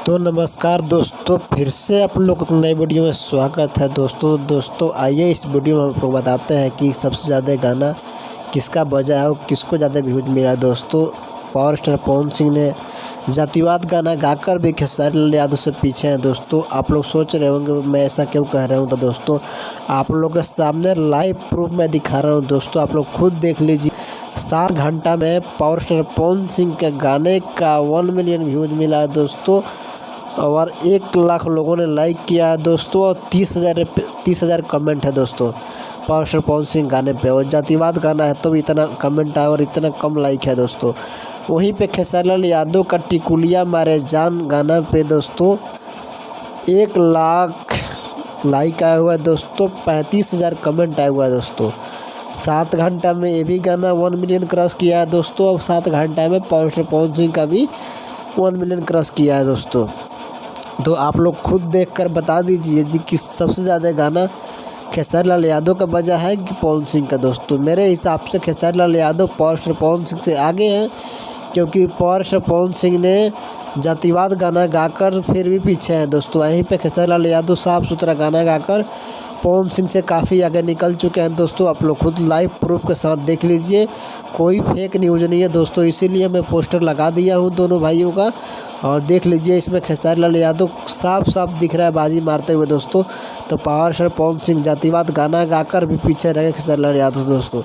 तो नमस्कार दोस्तों, फिर से आप लोग को नई वीडियो में स्वागत है। दोस्तों आइए इस वीडियो में हम आपको बताते हैं कि सबसे ज़्यादा गाना किसका बजा है और किसको ज़्यादा व्यूज मिला है। दोस्तों पावर स्टार पवन सिंह ने जातिवाद गाना गाकर भी खेसारी लाल यादव से पीछे हैं। दोस्तों आप लोग सोच रहे होंगे मैं ऐसा क्यों कह रहा हूँ, तो दोस्तों आप लोग के सामने लाइव प्रूफ मैं दिखा रहा हूँ। दोस्तों आप लोग खुद देख लीजिए, 7 घंटा में पावर स्टार पवन सिंह के गाने का 1 मिलियन व्यूज मिला है दोस्तों, और 1 लाख लोगों ने लाइक किया है दोस्तों, और 30,000 कमेंट है दोस्तों पावर स्टार पवन सिंह गाने पे। और जातिवाद गाना है तो भी इतना कमेंट है और इतना कम लाइक है दोस्तों। वहीं पे खेसारी लाल यादव का टिकुलिया मारे जान गाना पे दोस्तों 1 लाख लाइक आया हुआ है दोस्तों, 35,000 कमेंट आया हुआ है दोस्तों। 7 घंटा में ये भी गाना 1 मिलियन क्रॉस किया है दोस्तों, और 7 घंटा में पावर स्टार पवन सिंह का भी 1 मिलियन क्रॉस किया है दोस्तों। तो आप लोग खुद देखकर बता दीजिए जी कि सबसे ज़्यादा गाना खेसारी लाल यादव का बजा है कि पवन सिंह का। दोस्तों मेरे हिसाब से खेसारी लाल यादव पावर स्टार पवन सिंह से आगे हैं, क्योंकि पावर स्टार पवन सिंह ने जातिवाद गाना गाकर फिर भी पीछे हैं दोस्तों। यहीं पे खेसारी लाल यादव साफ सुथरा गाना गाकर पवन सिंह से काफ़ी आगे निकल चुके हैं दोस्तों। आप लोग खुद लाइव प्रूफ के साथ देख लीजिए, कोई फेक न्यूज़ नहीं है दोस्तों। इसीलिए मैं पोस्टर लगा दिया हूँ दोनों भाइयों का, और देख लीजिए इसमें खेसारी लाल यादव साफ साफ दिख रहा है बाजी मारते हुए दोस्तों। तो पावर स्टार पवन सिंह जातिवाद गाना गाकर भी पीछे रहे खेसारी लाल यादव दोस्तों।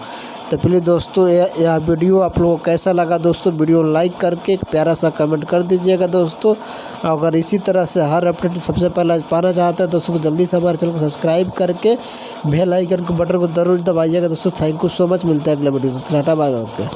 तो प्लीज़ दोस्तों यह वीडियो आप लोगों को कैसा लगा दोस्तों, वीडियो लाइक करके एक प्यारा सा कमेंट कर दीजिएगा दोस्तों। अगर इसी तरह से हर अपडेट सबसे पहले पाना चाहते हैं दोस्तों, तो जल्दी से हमारे चैनल को सब्सक्राइब करके बेल आइकन के बटन को जरूर दबाइएगा दोस्तों। थैंक यू सो मच, मिलता है अगले वीडियो में। Tata bye bye.